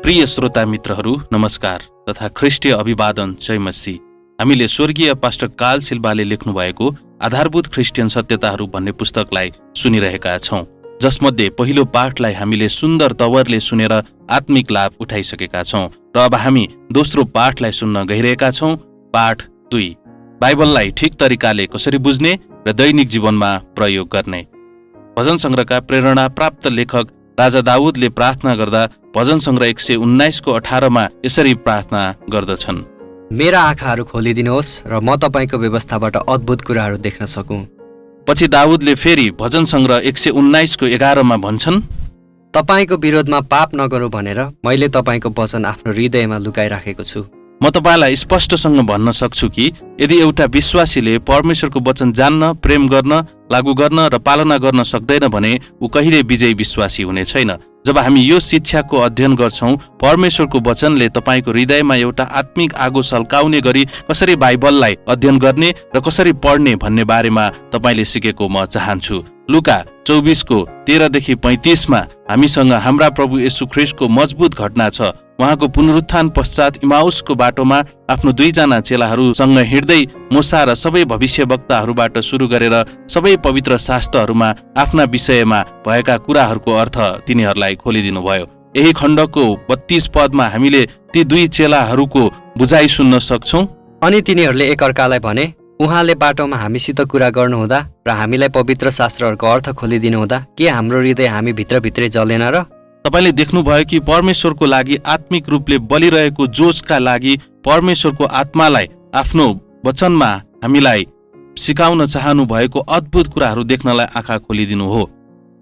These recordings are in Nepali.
प्रिय श्रोता मित्रहरू नमस्कार तथा ख्रिस्टीय अभिवादन जय मसीह। हामीले स्वर्गीय पास्टर कार्ल सिल्वाले लेख्नु भएको आधारभूत क्रिस्चियन सत्यताहरू भन्ने पुस्तकलाई सुनिरहेका छौं, जसमध्ये पहिलो पाठलाई हामीले सुन्दर तवरले सुनेर आत्मिक लाभ उठाइसकेका छौं र अब हामी दोस्रो पाठलाई सुन्न गइरहेका छौं। पाठ 2, बाइबललाई ठिक तरिकाले कसरी बुझ्ने र दैनिक जीवनमा प्रयोग गर्ने। भजन संग्रहका प्रेरणा प्राप्त लेखक राजा दाउदले प्रार्थना गर्दा भजन संग्रह 119:18 यसरी प्रार्थना गर्दछन्, मेरा आँखाहरू खोलिदिनुहोस् र म तपाईको व्यवस्थाबाट अद्भुत कुराहरू देख्न सकूँ। पछि दाउदले फेरि भजन संग्रह 119:11 भन्छन्, तपाईको विरोधमा पाप नगरौँ भनेर मैले तपाईको वचन आफ्नो हृदयमा लुकाइराखेको छु। म तपाईलाई स्पष्टसँग भन्न सक्छु कि यदि एउटा विश्वासीले परमेश्वरको वचन जान्न, प्रेम गर्न, लागू गर्न र पालना गर्न सक्दैन भने ऊ कहिले विजयी विश्वासी हुने छैन। जब हामी यो शिक्षाको अध्ययन गर्छौं, परमेश्वरको वचनले तपाईको हृदयमा एउटा आत्मिक आगो सल्काउने गरी कसरी बाइबललाई अध्ययन गर्ने र कसरी पढ्ने भन्ने बारेमा तपाईले सिकेको म चाहन्छु। लुका 24:13-35 हामीसँग हाम्रा प्रभु येशू ख्रीष्टको मजबुत घटना छ। उहाँको पुनरुत्थान पश्चात इमाउसको बाटोमा आफ्नो 2 जना चेलाहरूसँग हिँड्दै मूसा र सबै भविष्यवक्ताहरूबाट सुरु गरेर सबै पवित्र शास्त्रहरूमा आफ्ना विषयमा भएका कुराहरूको अर्थ तिनीहरूलाई खोलिदिनु भयो। यही खण्डको 32 पदमा हामीले ती 2 चेलाहरूको बुझाइ सुन्न सक्छौं। अनि तिनीहरूले एकअर्कालाई भने, उहाँले बाटोमा हामीसित कुरा गर्नुहुँदा र हामीलाई पवित्र शास्त्रहरूको अर्थ खोलिदिनुहुँदा के हाम्रो हृदय हामी भित्रभित्रै जलेन र? तपाईले देख्नुभयो कि परमेश्वरको लागि आत्मिक रूपले बलिरहेको जोशका लागि परमेश्वरको आत्मालाई आफ्नो वचनमा हामीलाई सिकाउन चाहनु भएको अद्भुत कुराहरू देख्नलाई आँखा खोलिदिनु हो।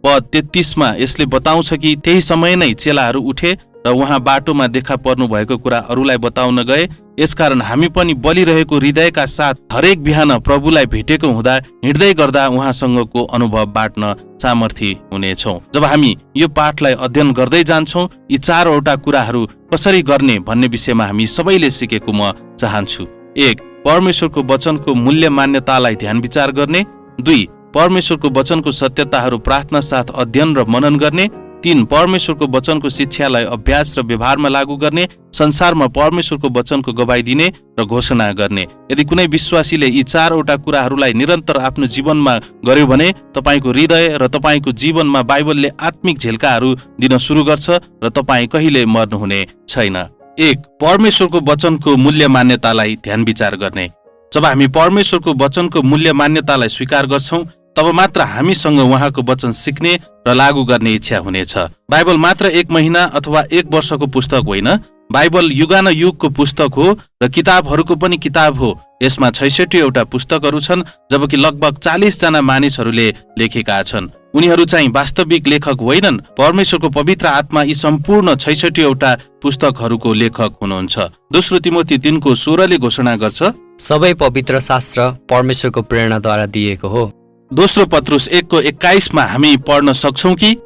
पद 33 यसले बताउँछ कि त्यही समय नै चेलाहरू उठे र उहाँ बाटोमा देखा पर्नु भएको कुरा अरूलाई बताउन गए। यसकारण हामी पनि बलिरहेको हृदयका साथ हरेक बिहान प्रभुलाई भेटेको हुँदा हिँड्दै गर्दा उहाँसँगको अनुभव बाँड्न सामर्थ्य हुनेछौँ। जब हामी यो पाठलाई अध्ययन गर्दै जान्छौँ, यी 4वटा कुराहरू कसरी गर्ने भन्ने विषयमा हामी सबैले सिकेको म चाहन्छु। 1. परमेश्वरको वचनको मूल्य मान्यतालाई ध्यान विचार गर्ने। 2. परमेश्वरको वचनको सत्यताहरू प्रार्थना साथ अध्ययन र मनन गर्ने। 3. परमेश्वरको वचनको शिक्षालाई अभ्यास र व्यवहारमा लागू गर्ने। संसारमा परमेश्वरको वचनको गवाई दिने र घोषणा गर्ने। यदि कुनै विश्वासीले यी 4वटा कुराहरूलाई निरन्तर आफ्नो जीवनमा गर्यो भने तपाईको हृदय र तपाईको जीवनमा बाइबलले आत्मिक झेल्काहरू दिन सुरु गर्छ र तपाईँ कहिले मर्नुहुने छैन। 1. परमेश्वरको वचनको मूल्य मान्यतालाई ध्यान विचार गर्ने। जब हामी परमेश्वरको वचनको मूल्य मान्यतालाई स्वीकार गर्छौं, तब मात्र हामीसँग उहाँको वचन सिक्ने र लागू गर्ने इच्छा हुनेछ। बाइबल मात्र 1 महिना अथवा 1 वर्षको पुस्तक होइन। बाइबल युगानुयुगको पुस्तक हो र किताबहरूको पनि किताब हो। यसमा 66वटा पुस्तकहरू छन्, जबकि लगभग 40 जना मानिसहरूले लेखेका छन्। उनीहरू चाहिँ वास्तविक लेखक होइनन्। परमेश्वरको पवित्र आत्मा यी सम्पूर्ण 66वटा पुस्तकहरूको लेखक हुनुहुन्छ। दोस्रो तिमोथी 3:16 घोषणा गर्छ, सबै पवित्र शास्त्र परमेश्वरको प्रेरणाद्वारा दिएको हो। दोस्रो पत्रुस 1:21 हामी पढ्न सक्छौं कि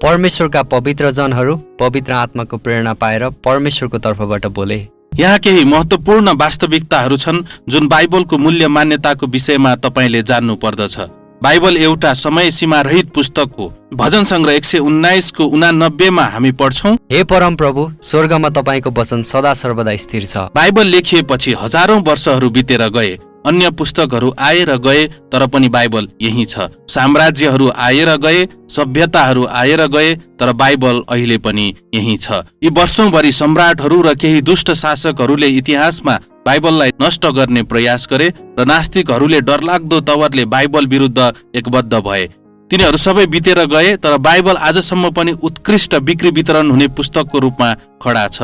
परमेश्वरका पवित्र जनहरू पवित्र आत्माको प्रेरणा पाएर परमेश्वरको तर्फबाट बोले। यहाँ केही महत्त्वपूर्ण वास्तविकताहरू छन् जुन बाइबलको मूल्य मान्यताको विषयमा तपाईले जान्नु पर्दछ। बाइबल एउटा समय सीमा रहित पुस्तक हो। भजन संग्रह 119:89 हामी पढ्छौं, हे परम प्रभु, स्वर्गमा तपाईको वचन सदा सर्वदा स्थिर छ। बाइबल लेखिएपछि हजारौं वर्षहरू बितेर गए, अन्य पुस्तकहरू आए र गए, तर पनि बाइबल यही छ। साम्राज्यहरू आए र गए, सभ्यताहरू आए र गए, तर बाइबल अहिले पनि यही छ। यी वर्षौंभरि सम्राटहरू र केही दुष्ट शासकहरूले इतिहासमा बाइबललाई नष्ट गर्ने प्रयास गरे र नास्तिकहरूले डरलाग्दो तवरले बाइबल विरुद्ध एकबद्ध भए। तिनीहरू सबै बितेर गए, तर बाइबल आजसम्म पनि उत्कृष्ट बिक्री वितरण हुने पुस्तकको रूपमा खडा छ।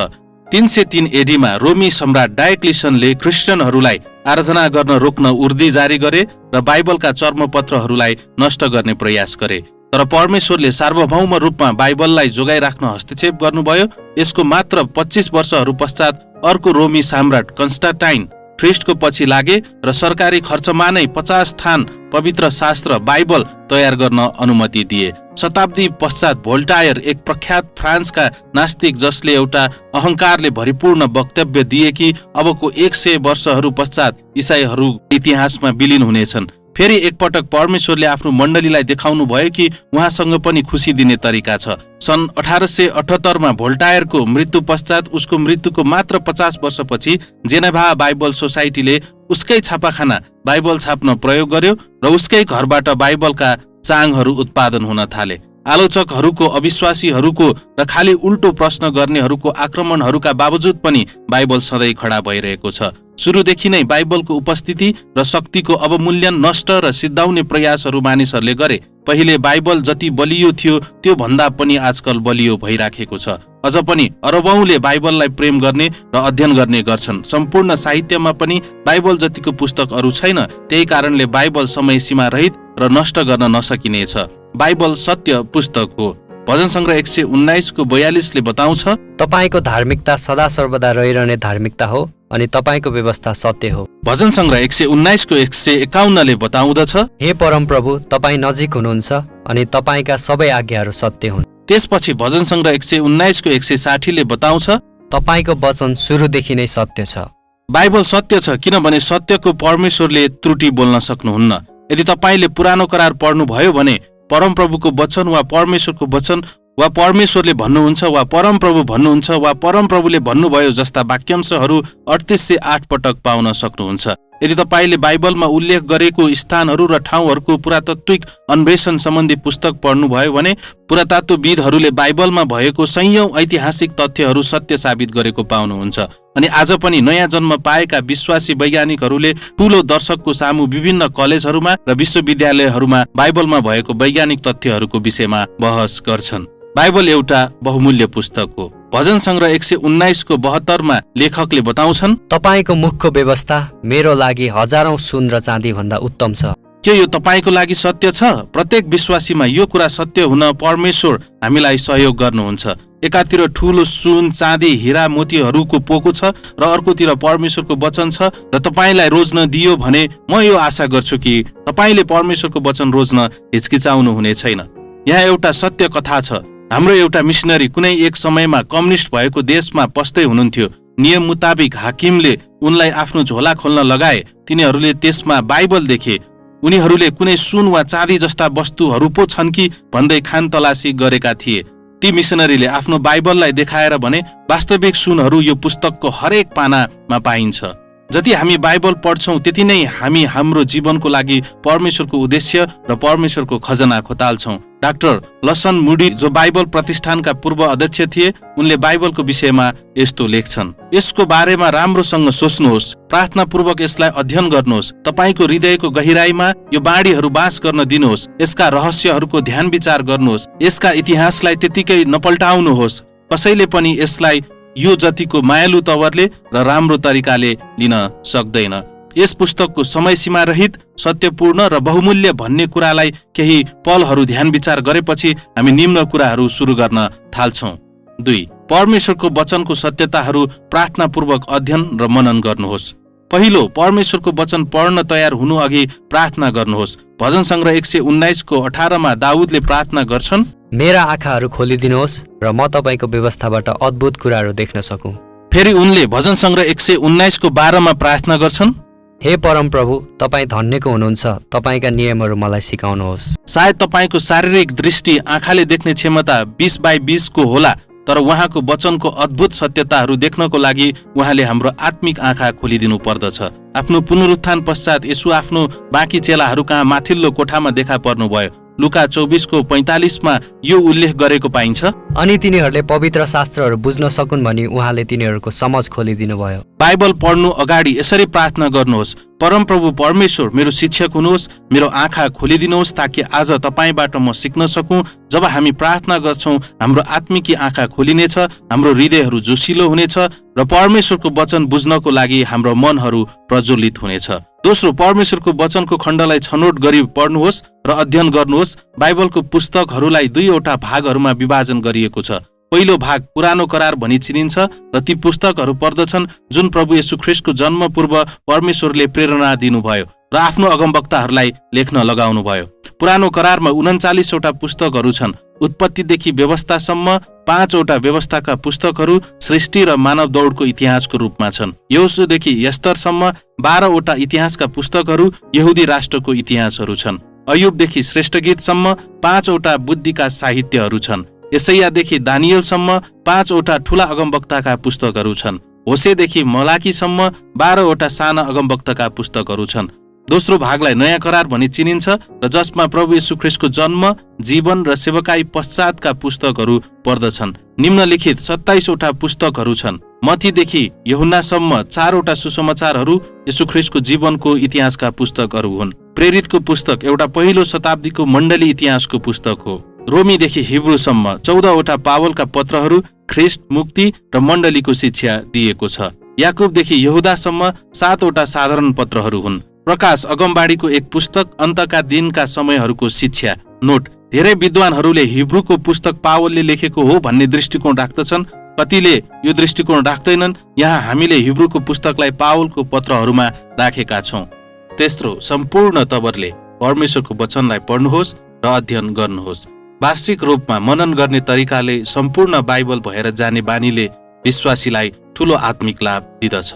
303 एडीमा रोमी सम्राट डायक्लिसनले क्रिस्चियनहरूलाई आराधना गर्न रोक्न उर्दी जारी गरे र बाइबलका चर्मपत्रहरूलाई नष्ट गर्ने प्रयास गरे। तर परमेश्वरले सार्वभौम रूपमा बाइबललाई जोगाइराख्न हस्तक्षेप गर्नुभयो। यसको मात्र 25 वर्षहरू पश्चात अर्को रोमी सम्राट कन्स्टान्टाइन ख्रिस्टको पछि लागे र सरकारी खर्चमा नै 50 स्थान पवित्र शास्त्र बाइबल तयार गर्न अनुमति दिए। शताब्दी पश्चात भोल्टायर, एक प्रख्यात फ्रान्सका नास्तिक जसले एउटा अहंकारले भरिपूर्ण वक्तव्य दिए कि अबको 100 वर्षहरू पश्चात इसाईहरू इतिहासमा विलीन हुनेछन्, फेरि एकपटक परमेश्वरले आफ्नो मण्डलीलाई देखाउनु भयो कि उहाँसँग पनि खुसी दिने तरिका छ। सन् 1878 भोल्टायरको मृत्यु पश्चात उसको मृत्युको मात्र 50 वर्षपछि जेनेभा बाइबल सोसाइटीले उसकै छापाखाना बाइबल छाप्न प्रयोग गर्यो र उसकै घरबाट बाइबलका चाङहरू उत्पादन हुन थाले। आलोचकहरूको, अविश्वासीहरूको र खाली उल्टो प्रश्न गर्नेहरूको आक्रमणहरूका बावजुद पनि बाइबल सधैँ खडा भइरहेको छ। सुरुदेखि नै बाइबलको उपस्थिति र शक्तिको अवमूल्यन नष्ट र सिद्धाउने प्रयासहरू मानिसहरूले गरे। पहिले बाइबल जति बलियो थियो त्यो भन्दा पनि आजकल बलियो भइराखेको छ। अझ पनि अरबौंले बाइबललाई प्रेम गर्ने र अध्ययन गर्ने गर्छन्। सम्पूर्ण साहित्यमा पनि बाइबल जतिको पुस्तक अरू छैन। त्यही कारणले बाइबल समय सीमा रहित र नष्ट गर्न नसकिनेछ। बाइबल सत्य पुस्तक हो। भजन संग्रह 119 को 42 ले बताउँछ, तपाईको धार्मिकता सदा सर्वदा रहिरहने धार्मिकता हो अनि तपाईको व्यवस्था सत्य हो। भजन संग्रह 119 को 151 ले बताउँदछ, हे परम प्रभु, तपाई नजिक हुनुहुन्छ अनि तपाईका सबै आज्ञाहरू सत्य हुन्। त्यसपछि भजन संग्रह 119 को 160 ले बताउँछ, तपाईको वचन सुरुदेखि नै सत्य छ। बाइबल सत्य छ किनभने सत्यको परमेश्वरले त्रुटि बोल्न सक्नुहुन्न। यदि तपाईले पुरानो करार पढ्नुभयो भने परमप्रभुको वचन वा परमेश्वरको वचन वा परमेश्वरले भन्नुहुन्छ वा परमप्रभु भन्नुहुन्छ वा परमप्रभुले भन्नुभयो जस्ता वाक्यांशहरू 3808 पटक पाउन सक्नुहुन्छ। यदि तपाईले बाइबलमा उल्लेख गरेको स्थानहरू र ठाउँहरूको पुरातात्विक अन्वेषण सम्बन्धी पुस्तक पढ्नुभयो भने पुरातत्वविदहरूले बाइबलमा भएको सयौं ऐतिहासिक तथ्यहरू सत्य साबित गरेको पाउनुहुन्छ। अनि आज पनि नयाँ जन्म पाएका विश्वासी वैज्ञानिकहरूले ठूलो दर्शकको सामु विभिन्न कलेजहरूमा र विश्वविद्यालयहरूमा बाइबलमा भएको वैज्ञानिक तथ्यहरूको विषयमा बहस गर्छन्। बाइबल एउटा बहुमूल्य पुस्तक हो। भजन संग्रह 119 को 72 लेखकले बताउँछन्, तपाईको मुखको व्यवस्था मेरो लागि हजारौं सुन र चाँदी भन्दा उत्तम छ। के यो तपाईको लागि सत्य छ? प्रत्येक विश्वासीमा यो कुरा सत्य हुन परमेश्वर हामीलाई सहयोग गर्नुहुन्छ। एकातिर ठूलो सुन, चाँदी, हीरा, मोतीहरूको पोको छ र अर्कोतिर परमेश्वरको वचन छ र तपाईलाई रोज्न दियो भने म यो आशा गर्छु कि तपाईले परमेश्वरको वचन रोज्न हिचकिचाउनु हुने छैन। यहाँ एउटा सत्य कथा छ। हाम्रो एउटा मिशनरी कुनै एक समयमा कम्युनिस्ट भएको देशमा पस्दै हुनुहुन्थ्यो। नियम मुताबिक हाकिमले उनलाई आफ्नो झोला खोल्न लगाए। तिनीहरूले त्यसमा बाइबल देखे। उनीहरूले कुनै सुन वा चाँदी जस्ता वस्तुहरू पो छन् कि भन्दै खान तलासी गरेका थिए। ती मिशनरीले आफ्नो बाइबललाई देखाएर भने वास्तविक सुनहरू यो पुस्तकको हरेक पानामा पाइन्छ। जति हामी बाइबल पढ्छौं त्यति नै हामी हाम्रो जीवनको लागि परमेश्वरको उद्देश्य र परमेश्वरको खजना खोताल्छौं। डाक्टर लसन मुडी जो बाइबल प्रतिष्ठानका पूर्व अध्यक्ष थिए, उनले बाइबलको विषयमा यस्तो लेख्छन्, यसको बारेमा राम्रोसँग सोच्नुहोस्, प्रार्थनापूर्वक यसलाई अध्ययन गर्नुहोस्, तपाईको हृदयको गहिराईमा यो बाणीहरू बास गर्न दिनुहोस्, यसका रहस्यहरूको ध्यान विचार गर्नुहोस्, यसका इतिहासलाई त्यतिकै नपल्टाउनुहोस्। कसैले पनि यसलाई यो जतिको मायालु तवरले र राम्रो तरिकाले लिन सक्दैन। यस पुस्तकको समय सीमा रहित, सत्यपूर्ण र बहुमूल्य भन्ने कुरालाई केही पलहरू ध्यान विचार गरेपछि हामी निम्न कुराहरू सुरु गर्न थाल्छौं। 2. परमेश्वरको वचनको सत्यताहरू प्रार्थनापूर्वक अध्ययन र मनन गर्नुहोस्। पहिलो, परमेश्वरको वचन पढ्न तयार हुनु अघि प्रार्थना गर्नुहोस्। भजन संग्रह 119 को 18 दाउदले प्रार्थना गर्छन्, मेरा आँखाहरू खोलिदिनुहोस् र म तपाईको व्यवस्थाबाट अद्भुत कुराहरू देख्न सकूं। फेरि उनले भजन संग्रह 119 को 12 प्रार्थना गर्छन्, हे परम प्रभु, तपाई धन्यको हुनुहुन्छ, तपाईका नियमहरू मलाई सिकाउनुहोस्। सायद तपाईको शारीरिक दृष्टि आँखाले देख्ने क्षमता 20/20 को होला, तर उहाँको वचनको अद्भुत सत्यताहरू देख्नको लागि उहाँले हाम्रो आत्मिक आँखा खोलिदिनु पर्दछ। आफ्नो पुनरुत्थान पश्चात यसो आफ्नो बाँकी चेलाहरू कहाँ माथिल्लो कोठामा देखा पर्नुभयो। लुका 24 को 45 यो उल्लेख गरेको पाइन्छ। अनि तिनीहरूले पवित्र शास्त्रहरू बुझ्न सकुन् भनी उहाँले तिनीहरूको समझ खोलिदिनु भयो। बाइबल पढ्नु अगाडि यसरी प्रार्थना गर्नुहोस्, परमप्रभु परमेश्वर, मेरो शिक्षक हुनुहोस्, मेरो आँखा खोलिदिनुहोस् ताकि आज तपाईबाट म सिक्न सकूं। जब हामी प्रार्थना गर्छौं हाम्रो आत्मिकी आँखा खोलिनेछ, हाम्रो हृदयहरू जोसिलो हुनेछ र परमेश्वरको वचन बुझ्नको लागि हाम्रो मनहरू प्रज्वलित हुनेछ। दोस्रो, परमेश्वरको वचनको खण्डलाई छनौट गरी पढ्नुहोस् र अध्ययन गर्नुहोस्। बाइबलको पुस्तकहरूलाई 2वटा भागहरूमा विभाजन गरिएको छ। पहिलो भाग पुरानो करार भनी चिनिन्छ र ती पुस्तकहरू पर्दछन् जुन प्रभु येशू ख्रीष्टको जन्म पूर्व परमेश्वरले प्रेरणा दिनुभयो र आफ्नो अगमवक्ताहरूलाई लेख्न लगाउनु भयो। पुरानो करारमा 39वटा पुस्तकहरू छन्। उत्पत्तिदेखि व्यवस्थासम्म 5वटा व्यवस्थाका पुस्तकहरू सृष्टि र मानव दौडको इतिहासको रूपमा छन्। यहोशूदेखि एस्तरसम्म 12वटा इतिहासका पुस्तकहरू यहुदी राष्ट्रको इतिहासहरू छन्। अयुबदेखि श्रेष्ठ गीतसम्म 5वटा बुद्धिका साहित्यहरू छन्। यसैयादेखि दानियलसम्म 5वटा ठूला अगमवक्ताका पुस्तकहरू छन्। होसेदेखि मलाकीसम्म 12वटा साना अगमवक्ताका पुस्तकहरू छन्। दोस्रो भागलाई नयाँ करार भनी चिनिन्छ र जसमा प्रभु येशू ख्रीष्टको जन्म, जीवन र सेवकाई पश्चातका पुस्तकहरू पर्दछन्। निम्नलिखित 27वटा पुस्तकहरू छन्। मत्तीदेखि यूहन्नासम्म 4वटा सुसमाचारहरू येशू ख्रीष्टको जीवनको इतिहासका पुस्तकहरू हुन्। प्रेरितको पुस्तक एउटा पहिलो शताब्दीको मण्डली इतिहासको पुस्तक हो। रोमीदेखि हिब्रूसम्म 14वटा पावलका पत्रहरू ख्रीष्ट, मुक्ति र मण्डलीको शिक्षा दिएको छ। याकुबदेखि यहुदासम्म 7वटा साधारण पत्रहरू हुन्। प्रकाश अगमबाडीको एक पुस्तक, अन्तका दिनका समयहरूको शिक्षा नोट। धेरै विद्वानहरूले हिब्रूको पुस्तक पावलले लेखेको हो भन्ने दृष्टिकोण राख्दछन्, कतिले यो दृष्टिकोण राख्दैनन्। यहाँ हामीले हिब्रूको पुस्तकलाई पावलको पत्रहरूमा राखेका छौँ। तेस्रो, सम्पूर्ण तवरले परमेश्वरको वचनलाई पढ्नुहोस् र अध्ययन गर्नुहोस्। वार्षिक रूपमा मनन गर्ने तरिकाले सम्पूर्ण बाइबल भएर जाने बानीले विश्वासीलाई ठूलो आत्मिक लाभ दिदछ।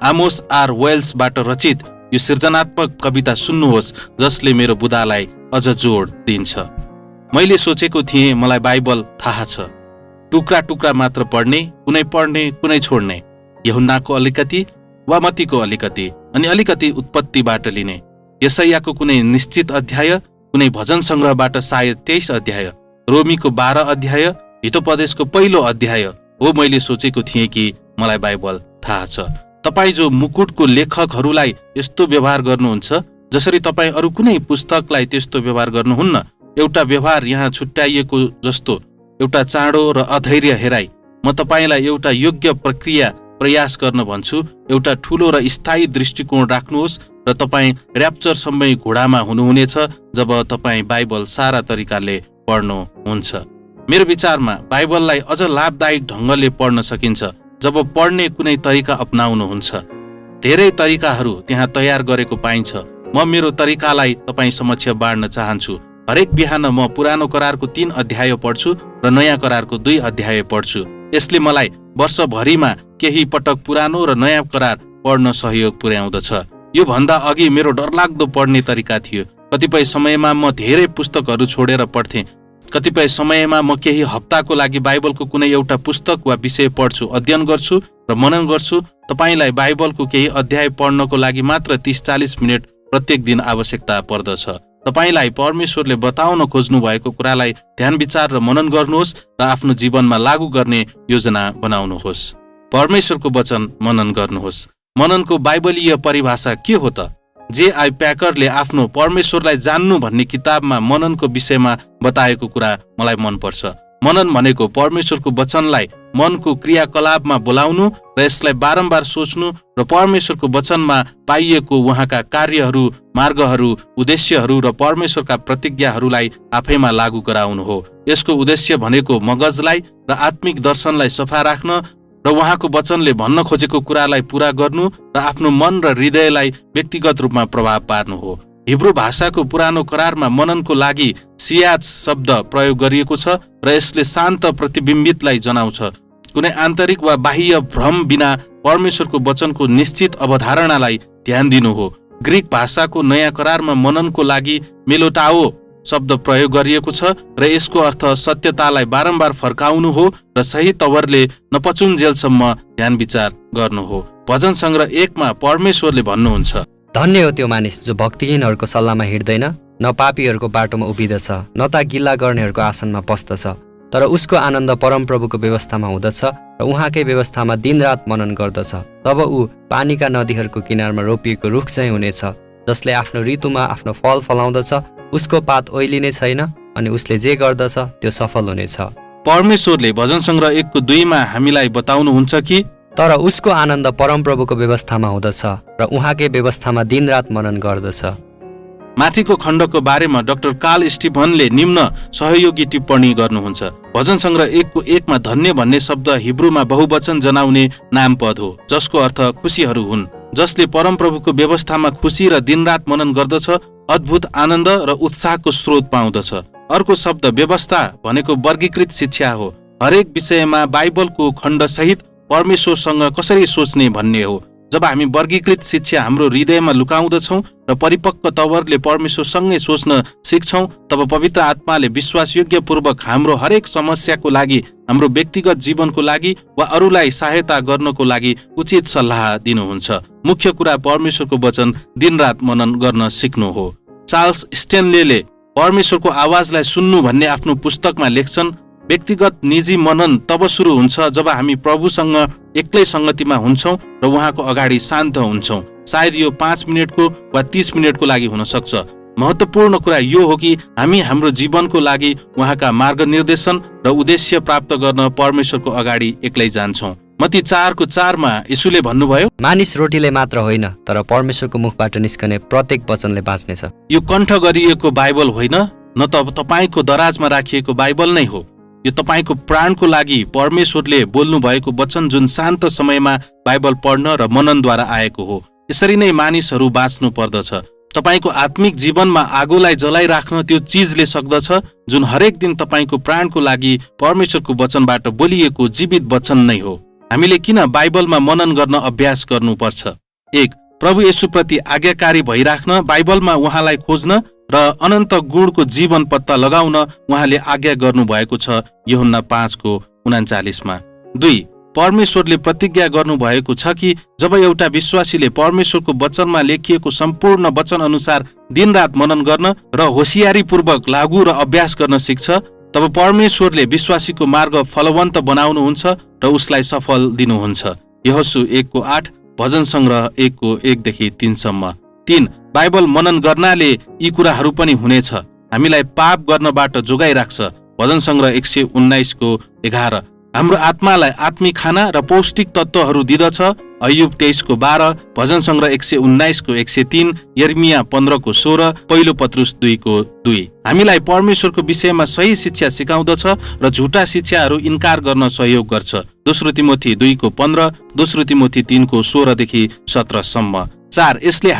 आमोस आर वेल्सबाट रचित यो सृजनात्मक कविता सुन्नुहोस् जसले मेरो बुदालाई अझ जोड दिन्छ। मैले सोचेको थिएँ मलाई बाइबल थाहा छ, टुक्रा टुक्रा मात्र पढ्ने, कुनै छोड्ने, यूहन्नाको अलिकति वा मत्तीको अलिकति अनि अलिकति उत्पत्तिबाट लिने, यशायाको कुनै निश्चित अध्याय, कुनै भजन संग्रहबाट सायद 23 अध्याय, रोमीको 12 अध्याय, हितोपदेशको पहिलो अध्याय हो। मैले सोचेको थिएँ कि मलाई बाइबल थाहा छ। तपाईँ जो मुकुटको लेखकहरूलाई यस्तो व्यवहार गर्नुहुन्छ जसरी तपाईँ अरू कुनै पुस्तकलाई त्यस्तो व्यवहार गर्नुहुन्न, एउटा व्यवहार यहाँ छुट्याइएको जस्तो एउटा चाँडो र अधैर्य हेराई, म तपाईँलाई एउटा योग्य प्रक्रिया प्रयास गर्न भन्छु। एउटा ठूलो र स्थायी दृष्टिकोण राख्नुहोस् र तपाईँ र्याप्चरसम्मै घोडामा हुनुहुनेछ जब तपाईँ बाइबल सारा तरिकाले पढ्नुहुन्छ। मेरो विचारमा बाइबललाई अझ लाभदायक ढङ्गले पढ्न सकिन्छ जब पढ्ने कुनै तरिका अपनाउनुहुन्छ। धेरै तरिकाहरू त्यहाँ तयार गरेको पाइन्छ। म मेरो तरिकालाई तपाईँ समक्ष बाँड्न चाहन्छु। हरेक बिहान म पुरानो करारको 3 अध्याय पढ्छु र नयाँ करारको 2 अध्याय पढ्छु। यसले मलाई वर्षभरिमा केही पटक पुरानो र नयाँ करार पढ्न सहयोग पुर्याउँदछ। यो भन्दा अघि मेरो डरलाग्दो पढ्ने तरिका थियो। कतिपय समयमा म धेरै पुस्तकहरू छोडेर पढ्थेँ। कतिपय समयमा म केही हप्ताको लागि बाइबलको कुनै एउटा पुस्तक वा विषय पढ्छु, अध्ययन गर्छु र मनन गर्छु। तपाईलाई बाइबलको केही अध्याय पढ्नको लागि मात्र 30-40 मिनट प्रत्येक दिन आवश्यकता पर्दछ। तपाईलाई परमेश्वरले बताउन खोज्नु भएको कुरालाई ध्यान विचार र मनन गर्नुहोस् र आफ्नो जीवनमा लागू गर्ने योजना बनाउनुहोस्। परमेश्वरको वचन मनन गर्नुहोस्। मननको बाइबलीय परिभाषा के हो त? जे.आई. प्याकरले आफ्नो परमेश्वरलाई जान्नु भन्ने किताबमा मननको विषयमा बताएको कुरा मलाई मनपर्छ। मनन भनेको परमेश्वरको वचनलाई मनको क्रियाकलापमा बोलाउनु र यसलाई बारम्बार सोच्नु र परमेश्वरको वचनमा पाइएको उहाँका कार्यहरू, मार्गहरू, उद्देश्यहरू र परमेश्वरका प्रतिज्ञाहरूलाई आफैमा लागू गराउनु हो। यसको उद्देश्य भनेको मगजलाई र आत्मिक दर्शनलाई सफा राख्न र उहाँको वचनले भन्न खोजेको कुरालाई पूरा गर्नु र आफ्नो मन र हृदयलाई व्यक्तिगत रूपमा प्रभाव पार्नु हो। हिब्रू भाषाको पुरानो करारमा मननको लागि सियाज शब्द प्रयोग गरिएको छ र यसले शान्त प्रतिबिम्बितलाई जनाउँछ। कुनै आन्तरिक वा बाह्य भ्रम बिना परमेश्वरको वचनको निश्चित अवधारणालाई ध्यान दिनु हो। ग्रीक भाषाको नयाँ करारमा मननको लागि मेलोटाओ शब्द प्रयोग गरिएको छ र यसको अर्थ सत्यतालाई बारम्बार फर्काउनु हो र सही तवरले नपचुन्जेलसम्म ध्यान विचार गर्नु हो। भजन संग्रह 1 मा परमेश्वरले भन्नुहुन्छ, धन्य हो त्यो मानिस जो भक्तिहीनहरूको सल्लाहमा हिँड्दैन, न पापीहरूको बाटोमा उभिदछ, न त गिल्ला गर्नेहरूको आसनमा पस्दछ, तर उसको आनन्द परमप्रभुको व्यवस्थामा हुँदछ र उहाँकै व्यवस्थामा दिनरात मनन गर्दछ। तब ऊ पानीका नदीहरूको किनारमा रोपिएको रुख चाहिँ हुनेछ, जसले आफ्नो ऋतुमा आफ्नो फल फलाउँदछ, उसको पात ओइलिने छैन अनि उसले जे गर्दछ त्यो सफल हुनेछ। परमेश्वरले भजन संग्रह 1 को 2 मा हामीलाई बताउनुहुन्छ कि तर उसको आनन्द परमप्रभुको व्यवस्थामा हुँदछ र उहाँकै व्यवस्थामा दिनरात मनन गर्दछ। माथिको खण्डको बारेमा डाक्टर कार्ल स्टिभनले निम्न सहयोगी टिप्पणी गर्नुहुन्छ। भजन संग्रह 1 को 1 मा धन्य भन्ने शब्द हिब्रूमा बहुवचन जनाउने नामपद हो, जसको अर्थ खुसीहरू हुन्। जसले परमप्रभुको व्यवस्थामा खुसी र दिनरात मनन गर्दछ, अद्भुत आनन्द र उत्साहको स्रोत पाउँदछ। अर्को शब्द व्यवस्था भनेको वर्गीकृत शिक्षा हो। हरेक विषयमा बाइबलको खण्डसहित परमेश्वरसँग कसरी सोच्ने भन्ने हो। जब हामी वर्गीकृत शिक्षा हाम्रो हृदयमा लुकाउँदछौँ र परिपक्व तवरले परमेश्वरसँगै सोच्न सिक्छौँ, तब पवित्र आत्माले विश्वासयोग्य पूर्वक हाम्रो हरेक समस्याको लागि, हाम्रो व्यक्तिगत जीवनको लागि वा अरूलाई सहायता गर्नको लागि उचित सल्लाह दिनुहुन्छ। मुख्य कुरा परमेश्वरको वचन दिनरात मनन गर्न सिक्नु हो। चार्ल्स स्टेनलेले परमेश्वरको आवाजलाई सुन्नु भन्ने आफ्नो पुस्तकमा लेख्छन्, व्यक्तिगत निजी मनन तब सुरु हुन्छ जब हामी प्रभुसँग एक्लै संगतिमा हुन्छौँ र उहाँको अगाडि शान्त हुन्छौँ। सायद यो 5 मिनटको वा 30 मिनटको लागि हुन सक्छ। महत्त्वपूर्ण कुरा यो हो कि हामी हाम्रो जीवनको लागि उहाँका मार्गनिर्देशन र उद्देश्य प्राप्त गर्न परमेश्वरको अगाडि एक्लै जान्छौँ। मत्ती 4:4 येशूले भन्नुभयो, मानिस रोटीले मात्र होइन तर परमेश्वरको मुखबाट निस्कने प्रत्येक वचनले बाँच्नेछ। यो कण्ठ गरिएको बाइबल होइन, न त तपाईँको दराजमा राखिएको बाइबल नै हो। यो तपाईँको प्राणको लागि परमेश्वरले बोल्नु भएको वचन जुन शान्त समयमा बाइबल पढ्न र मननद्वारा आएको हो। यसरी नै मानिसहरू बाँच्नु पर्दछ। तपाईँको आत्मिक जीवनमा आगोलाई जलाइराख्न त्यो चिजले सक्दछ जुन हरेक दिन तपाईँको प्राणको लागि परमेश्वरको वचनबाट बोलिएको जीवित वचन नै हो। हामीले किन बाइबलमा मनन गर्न अभ्यास गर्नुपर्छ? 1. प्रभु येशूप्रति आज्ञाकारी भइराख्न, बाइबलमा उहाँलाई खोज्न र अनन्त गुणको जीवन पत्ता लगाउन उहाँले आज्ञा गर्नुभएको छ यूहन्ना 5:39। 2. परमेश्वरले प्रतिज्ञा गर्नुभएको छ कि जब एउटा विश्वासीले परमेश्वरको वचनमा लेखिएको सम्पूर्ण वचन अनुसार दिनरात मनन गर्न र होसियारीपूर्वक लागू र अभ्यास गर्न सिक्छ, तब परमेश्वरले विश्वासीको मार्ग फलवन्त बनाउनुहुन्छ र उसलाई सफल दिनुहुन्छ। यहोशू 1:8, भजन सङ्ग्रह 1:1-3। 3. बाइबल मनन गर्नाले यी कुराहरू पनि हुनेछ। हामीलाई पाप गर्नबाट जोगाइराख्छ। भजन सङ्ग्रह 119:11। हाम्रो आत्मालाई आत्मिक खाना र पौष्टिक तत्त्वहरू दिदछ। अय्युब 23:12, भजन सङ्ग्रह 119:103, यर्मिया 15:16, पहिलो पत्रुस 2:2। हामीलाई परमेश्वरको विषयमा सही शिक्षा सिकाउँदछ र झुटा शिक्षाहरू इन्कार गर्न सहयोग गर्छ। दोस्रो तिमोथी 2:15, दोस्रो तिमोथी 3:16-17। 4. यसले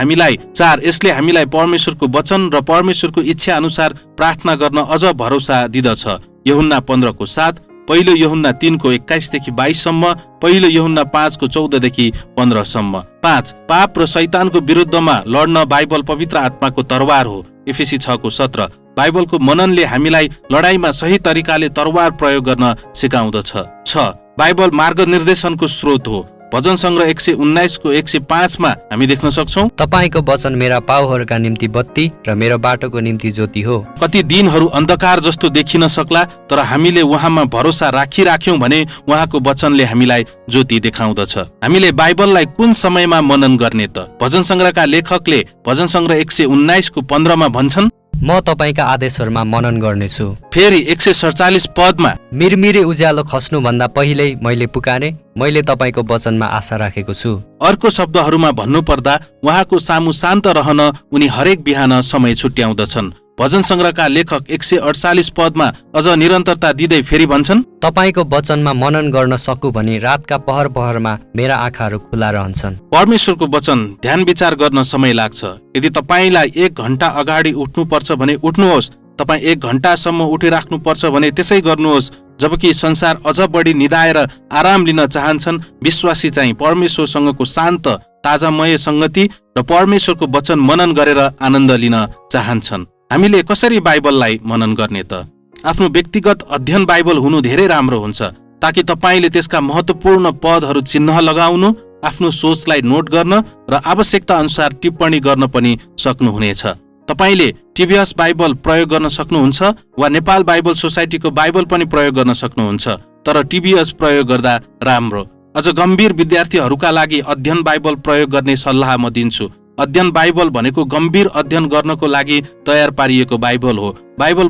हामीलाई परमेश्वरको वचन र परमेश्वरको इच्छा अनुसार प्रार्थना गर्न अझ भरोसा दिदछ। यूहन्ना 15:7, पहिलो यूहन्ना 3:21-22, पहिलो यूहन्ना 5:14-15। 5. पाप र शैतानको विरुद्धमा लड्न बाइबल पवित्र आत्माको तरवार हो। एफेसी 6:17। बाइबलको मननले हामीलाई लडाईँमा सही तरिकाले तरवार प्रयोग गर्न सिकाउँदछ। 6. बाइबल मार्गनिर्देशनको स्रोत हो। भजन सङ्ग्रह 119:105 हामी देख्न सक्छौँ, तपाईँको वचन मेरा पाउहरूका निम्ति बत्ती र मेरो बाटोको निम्ति ज्योति हो। कति दिनहरू अन्धकार जस्तो देखिन सक्ला, तर हामीले उहाँमा भरोसा राखिराख्यौँ भने उहाँको वचनले हामीलाई ज्योति देखाउँदछ। हामीले बाइबललाई कुन समयमा मनन गर्ने त? भजन सङ्ग्रहका लेखकले भजन सङ्ग्रह 119:15 भन्छन्, म तपाईँका आदेशहरूमा मनन गर्नेछु। फेरि 147 पदमा, मिरमिरे उज्यालो खस्नुभन्दा पहिल्यै मैले पुकारे, मैले तपाईँको वचनमा आशा राखेको छु। अर्को शब्दहरूमा भन्नुपर्दा उहाँको सामु शान्त रहन उनी हरेक बिहान समय छुट्याउँदछन्। भजन सङ्ग्रहका लेखक 148 पदमा अझ निरन्तरता दिँदै फेरि भन्छन्, तपाईँको वचनमा मनन गर्न सकु भने रातका पहर पहरमा मेरा आँखाहरू खुला रहन्छन्। परमेश्वरको वचन ध्यान विचार गर्न समय लाग्छ। यदि तपाईँलाई 1 घण्टा अगाडि उठ्नुपर्छ भने उठ्नुहोस्। तपाईँ 1 घण्टासम्म उठिराख्नुपर्छ भने त्यसै गर्नुहोस्। जबकि संसार अझ बढी निदाएर आराम लिन चाहन्छन्, विश्वासी चाहिँ परमेश्वरसँगको शान्त ताजामय संगति र परमेश्वरको वचन मनन गरेर आनन्द लिन चाहन्छन्। हामीले कसरी बाइबललाई मनन गर्ने त? आफ्नो व्यक्तिगत अध्ययन बाइबल हुनु धेरै राम्रो हुन्छ, ताकि तपाईँले त्यसका महत्त्वपूर्ण पदहरू चिन्ह लगाउनु, आफ्नो सोचलाई नोट गर्न र आवश्यकता अनुसार टिप्पणी गर्न पनि सक्नुहुनेछ। तपाईँले टिभीएस बाइबल प्रयोग गर्न सक्नुहुन्छ वा नेपाल बाइबल सोसाइटीको बाइबल पनि प्रयोग गर्न सक्नुहुन्छ, तर टिभीएस प्रयोग गर्दा राम्रो। अझ गम्भीर विद्यार्थीहरूका लागि अध्ययन बाइबल प्रयोग गर्ने सल्लाह म दिन्छु। अध्ययन बाइबल भनेको गम्भीर अध्ययन गर्नको लागि तयार पारिएको बाइबल हो। बाइबल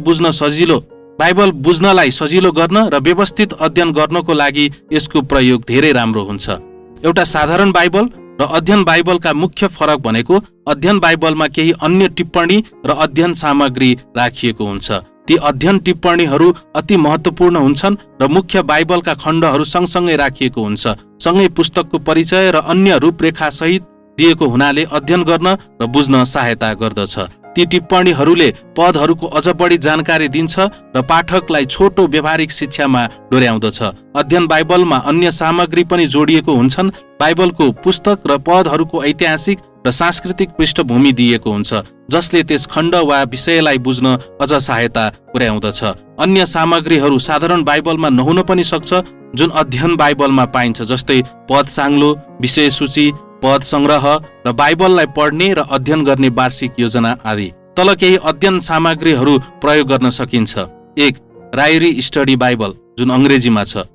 बुझ्नलाई सजिलो गर्न र व्यवस्थित अध्ययन गर्नको लागि यसको प्रयोग धेरै राम्रो हुन्छ। एउटा साधारण बाइबल र अध्ययन बाइबलका मुख्य फरक भनेको अध्ययन बाइबलमा केही अन्य टिप्पणी र अध्ययन सामग्री राखिएको हुन्छ। ती अध्ययन टिप्पणीहरू अति महत्त्वपूर्ण हुन्छन् र मुख्य बाइबलका खण्डहरू सँगसँगै राखिएको हुन्छ। सँगै पुस्तकको परिचय र अन्य रूपरेखा सहित दिएको हुनाले अध्ययन गर्न र बुझ्न सहायता गर्दछ। ती टिप्पणीहरूले पदहरूको अझ बढी जानकारी दिन्छ र पाठकलाई छोटो व्यावहारिक शिक्षामा डोर्याउँदछ। अध्ययन बाइबलमा अन्य सामग्री पनि जोडिएको हुन्छन्। बाइबलको पुस्तक र पदहरूको ऐतिहासिक र सांस्कृतिक पृष्ठभूमि दिएको हुन्छ, जसले त्यस खण्ड वा विषयलाई बुझ्न अझ सहायता पुर्याउँदछ। अन्य सामग्रीहरू साधारण बाइबलमा नहुन पनि सक्छ, जुन अध्ययन बाइबलमा पाइन्छ, जस्तै पद साङ्लो, विषय सूची, पद संग्रह र बाइबललाई पढ्ने र अध्ययन गर्ने वार्षिक योजना आदि। तल केही अध्ययन सामग्रीहरू प्रयोग गर्न सकिन्छ। 1. रायरी स्टडी बाइबल, जुन अङ्ग्रेजीमा छ।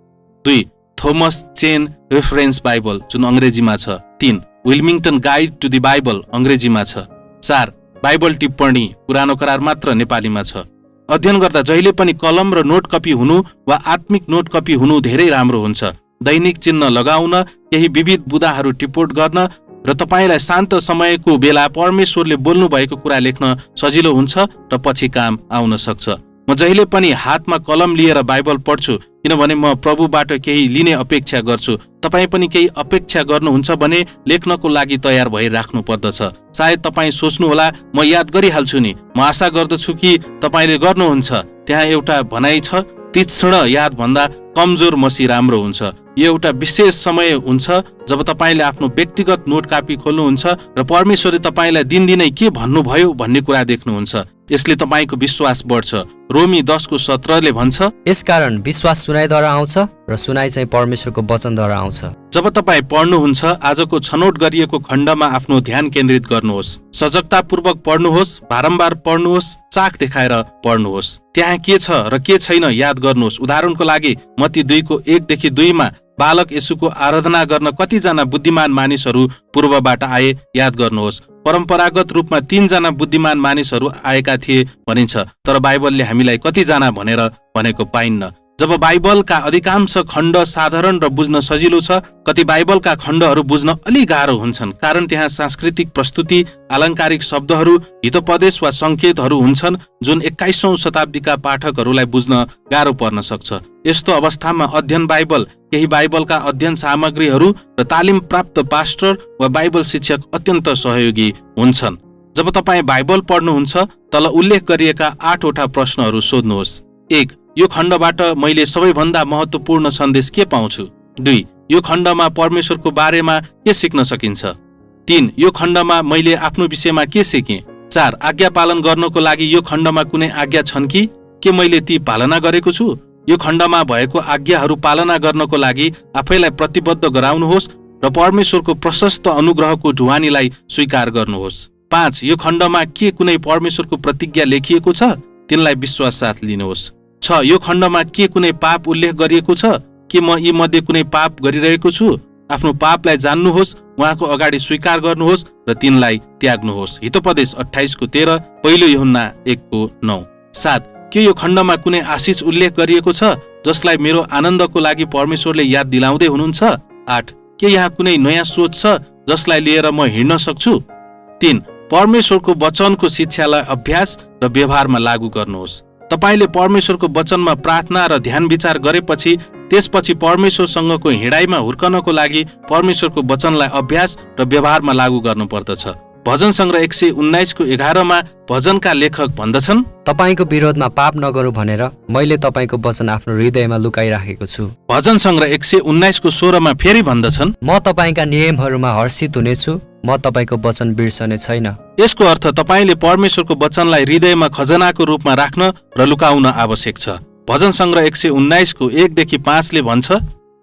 2. थोमस चेन रेफरेन्स बाइबल, जुन अङ्ग्रेजीमा छ। 3. विल्मिङटन गाइड टु द बाइबल, अङ्ग्रेजीमा छ। 4. बाइबल टिप्पणी, पुरानो करार मात्र नेपालीमा छ। अध्ययन गर्दा जहिले पनि कलम र नोट कपी हुनु वा आत्मिक नोट कपी हुनु धेरै राम्रो हुन्छ। दैनिक चिन्ह लगाउन, केही विविध बुदाहरू टिपोट गर्न र तपाईँलाई शान्त समयको बेला परमेश्वरले बोल्नु भएको कुरा लेख्न सजिलो हुन्छ र पछि काम आउन सक्छ। म जहिले पनि हातमा कलम लिएर बाइबल पढ्छु, किनभने म प्रभुबाट केही लिने अपेक्षा गर्छु। तपाईँ पनि केही अपेक्षा गर्नुहुन्छ भने लेख्नको लागि तयार भइराख्नु पर्दछ। सायद तपाईँ सोच्नुहोला, म याद गरिहाल्छु नि। म आशा गर्दछु कि तपाईँले गर्नुहुन्छ। त्यहाँ एउटा भनाइ छ, तीक्ष्ण यादभन्दा कमजोर मसी राम्रो हुन्छ। यो एउटा विशेष समय हुन्छ जब तपाईँले आफ्नो व्यक्तिगत नोट कापी खोल्नुहुन्छ र परमेश्वरले तपाईँलाई दिनदिनै के भन्नुभयो भन्ने कुरा देख्नुहुन्छ। यसले तपाईँको विश्वास बढ्छ। रोमी 10:17 भन्छ, यसकारण विश्वास सुनाइद्वारा आउँछ र सुनाइ चाहिँ परमेश्वरको वचनद्वारा आउँछ। जब तपाईँ पढ्नुहुन्छ, आजको छनौट गरिएको खण्डमा आफ्नो ध्यान केन्द्रित गर्नुहोस्। सजगतापूर्वक पढ्नुहोस्, बारम्बार पढ्नुहोस्, चाख देखाएर पढ्नुहोस्। त्यहाँ के छ र के छैन याद गर्नुहोस्। उदाहरणको लागि मत्ती 2:1-2 मा बालक येशूको आराधना गर्न कतिजना बुद्धिमान मानिसहरू पूर्वबाट आए याद गर्नुहोस्। परम्परागत रूपमा 3 जना बुद्धिमान मानिसहरू आएका थिए भनिन्छ, तर बाइबलले हामीलाई कतिजना भनेर भनेको पाइन्न। जब बाइबलका अधिकांश खण्ड साधारण र बुझ्न सजिलो छ, कति बाइबलका खण्डहरू बुझ्न अलि गाह्रो हुन्छन्, कारण त्यहाँ सांस्कृतिक प्रस्तुति, अलङ्कारिक शब्दहरू, हितोपदेश वा सङ्केतहरू हुन्छन् जुन 21औं शताब्दीका पाठकहरूलाई बुझ्न गाह्रो पर्न सक्छ। यस्तो अवस्थामा अध्ययन बाइबल, केही बाइबलका अध्ययन सामग्रीहरू र तालिम प्राप्त पास्टर वा बाइबल शिक्षक अत्यन्त सहयोगी हुन्छन्। जब तपाईँ बाइबल पढ्नुहुन्छ, तल उल्लेख गरिएका 8 वटा प्रश्नहरू सोध्नुहोस्। 1. यो खण्डबाट मैले सबैभन्दा महत्त्वपूर्ण सन्देश के पाउँछु? 2. यो खण्डमा परमेश्वरको बारेमा के सिक्न सकिन्छ? 3. यो खण्डमा मैले आफ्नो विषयमा के सिकेँ? 4. आज्ञा पालन गर्नको लागि यो खण्डमा कुनै आज्ञा छन् कि? के मैले ती पालना गरेको छु? यो खण्डमा भएको आज्ञाहरू पालना गर्नको लागि आफैलाई प्रतिबद्ध गराउनुहोस् र परमेश्वरको प्रशस्त अनुग्रहको ढुवानीलाई स्वीकार गर्नुहोस्। 5. यो खण्डमा के कुनै परमेश्वरको प्रतिज्ञा लेखिएको छ? तिनलाई विश्वास साथ लिनुहोस्। 6. यो खण्डमा के कुनै पाप उल्लेख गरिएको छ? के म यी मध्ये कुनै पाप गरिरहेको छु? आफ्नो पापलाई जान्नुहोस्, उहाँको अगाडि स्वीकार गर्नुहोस् र तिनलाई त्याग्नुहोस्। हितोपदेश 28:13, 1 यूहन्ना 1:9। 7. के यो खण्डमा कुनै आशिष उल्लेख गरिएको छ जसलाई मेरो आनन्दको लागि परमेश्वरले याद दिलाउँदै हुनुहुन्छ? 8. के यहाँ कुनै नयाँ सोच छ जसलाई लिएर म हिँड्न सक्छु? 3. परमेश्वरको वचनको शिक्षालाई अभ्यास र व्यवहारमा लागू गर्नुहोस्। तपाईले परमेश्वरको वचनमा प्रार्थना र ध्यान विचार गरेपछि त्यसपछि परमेश्वरसँगको हिँडाइमा हुर्कनको लागि परमेश्वरको वचनलाई अभ्यास र व्यवहारमा लागू गर्नुपर्दछ। भजन संग्रह 119:11 मा भजनका लेखक भन्दछन्, तपाईको विरोधमा पाप नगरौँ भनेर मैले तपाईको वचन आफ्नो हृदयमा लुकाइराखेको छु। भजन संग्रह 119:16 मा फेरि भन्दछन्, म तपाईका नियमहरूमा हर्षित हुनेछु, म तपाईको वचन बिर्सने छैन। यसको अर्थ तपाईले परमेश्वरको वचनलाई हृदयमा खजनाको रूपमा राख्न र लुकाउन आवश्यक छ। भजन संग्रह 119:1-5 ले भन्छ,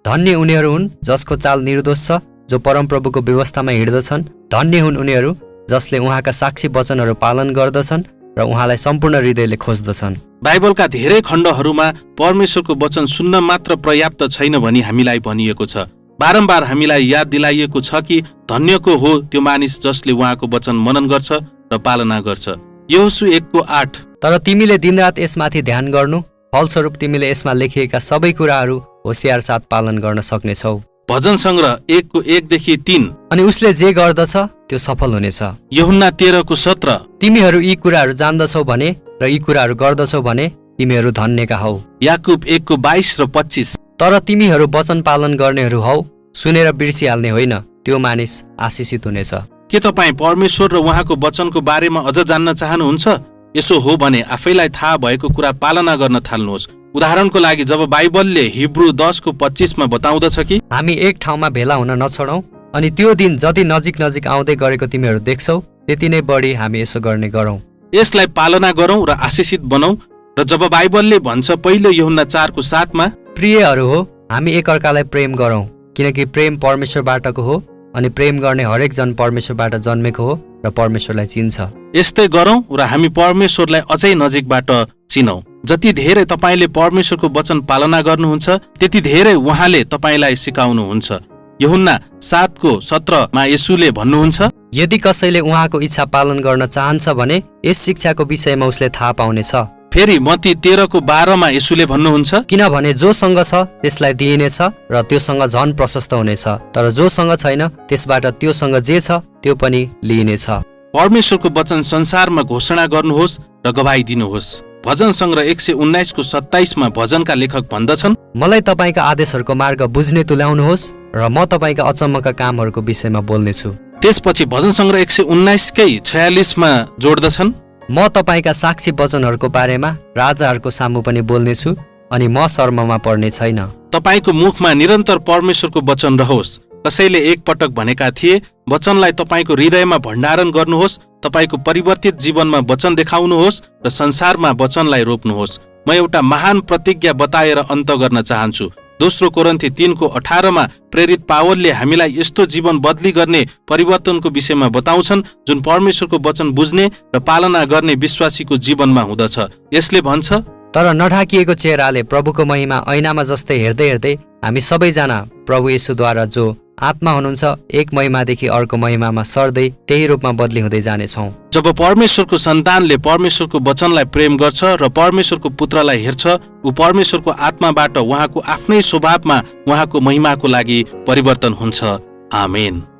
धन्य उनीहरू हुन् जसको चाल निर्दोष छ, जो परमप्रभुको व्यवस्थामा हिँड्दछन्। धन्य हुन् उनीहरू जसले उहाँका साक्षी वचनहरू पालन गर्दछन् र उहाँलाई सम्पूर्ण हृदयले खोज्दछन्। बाइबलका धेरै खण्डहरूमा परमेश्वरको वचन सुन्न मात्र पर्याप्त छैन भनी हामीलाई भनिएको छ। बारम्बार हामीलाई याद दिलाइएको छ कि धन्यको हो त्यो मानिस जसले उहाँको वचन मनन गर्छ र पालना गर्छ। यहोशू 1:8। तर तिमीले दिनरात यसमाथि ध्यान गर्नु, फलस्वरूप तिमीले यसमा लेखिएका सबै कुराहरू होशियार साथ पालन गर्न सक्नेछौ। भजन संग्रह 1:1-3। अनि उसले जे गर्दछ त्यो सफल हुनेछ। यूहन्ना 13:17। तिमीहरू यी कुराहरू जान्दछौ भने र यी कुराहरू गर्दछौ भने तिमीहरू धन्यका हौ। याकुब 1:22 र 25। तर तिमीहरू वचन पालन गर्नेहरू हौ, सुनेर बिर्सिहाल्ने होइन, त्यो मानिस आशिषित हुनेछ। के तपाईँ परमेश्वर र उहाँको वचनको बारेमा अझ जान्न चाहनुहुन्छ? यसो हो भने आफैलाई थाहा भएको कुरा पालना गर्न थाल्नुहोस्। उदाहरणको लागि जब बाइबलले हिब्रू 10:25 बताउँदछ कि हामी एक ठाउँमा भेला हुन नछोडौँ अनि त्यो दिन जति नजिक नजिक आउँदै गरेको तिमीहरू देख्छौ त्यति नै बढी हामी यसो गर्ने गरौँ। यसलाई पालना गरौँ र आशिषित बनौँ। र जब बाइबलले भन्छ पहिलो यूहन्ना 4:7 प्रियहरू हो, हामी एकअर्कालाई प्रेम गरौँ किनकि प्रेम परमेश्वरबाटको हो अनि प्रेम गर्ने हरेक जन परमेश्वरबाट जन्मेको हो र परमेश्वरलाई चिन्छ। यस्तै गरौँ र हामी परमेश्वरलाई अझै नजिकबाट चिनौँ। जति धेरै तपाईँले परमेश्वरको वचन पालना गर्नुहुन्छ त्यति धेरै उहाँले तपाईँलाई सिकाउनुहुन्छ। यूहन्ना 7:17 येशूले भन्नुहुन्छ, यदि कसैले उहाँको इच्छा पालन गर्न चाहन्छ भने यस शिक्षाको विषयमा उसले थाहा पाउनेछ। फेरि मत्ती 13:12 येशूले भन्नुहुन्छ, किनभने जोसँग छ त्यसलाई दिइनेछ र त्योसँग झन प्रशस्त हुनेछ, तर जोसँग छैन त्यसबाट त्योसँग जे छ त्यो पनि लिइनेछ। परमेश्वरको वचन संसारमा घोषणा गर्नुहोस् र गवाही दिनुहोस्। भजन सङ्ग्रह 119:27 भजनका लेखक भन्दछन्, मलाई तपाईँका आदेशहरूको मार्ग बुझ्ने तुल्याउनुहोस् र म तपाईँका अचम्मका कामहरूको विषयमा बोल्नेछु। त्यसपछि भजन सङ्ग्रह 119:46 जोड्दछन्, म तपाईँका साक्षी वचनहरूको बारेमा राजाहरूको सामु पनि बोल्नेछु अनि म शर्ममा पर्ने छैन। तपाईँको मुखमा निरन्तर परमेश्वरको वचन रहोस्। कसैले एक पटक भनेका थिए, वचनलाई तपाईँको हृदयमा भण्डारण गर्नुहोस्, तपाईँको परिवर्तित जीवनमा वचन देखाउनुहोस् र संसारमा वचनलाई रोप्नुहोस्। म एउटा महान प्रतिज्ञा बताएर अन्त गर्न चाहन्छु। दोस्रो कोरिन्थी 3:18 प्रेरित पावलले हामीलाई यस्तो जीवन बदली गर्ने परिवर्तनको विषयमा बताउँछन् जुन परमेश्वरको वचन बुझ्ने र पालना गर्ने विश्वासीको जीवनमा हुँदछ। यसले भन्छ, तर नढाकिएको चेहराले प्रभुको महिमा ऐनामा जस्तै हेर्दै हेर्दै हामी सबैजना प्रभु येशूद्वारा जो आत्मा हुनुहुन्छ एक महिमादेखि अर्को महिमामा सर्दै त्यही रूपमा बदली हुँदै जानेछौँ। जब परमेश्वरको सन्तानले परमेश्वरको वचनलाई प्रेम गर्छ र परमेश्वरको पुत्रलाई हेर्छ, ऊ परमेश्वरको आत्माबाट उहाँको आफ्नै स्वभावमा उहाँको महिमाको लागि परिवर्तन हुन्छ। आमेन।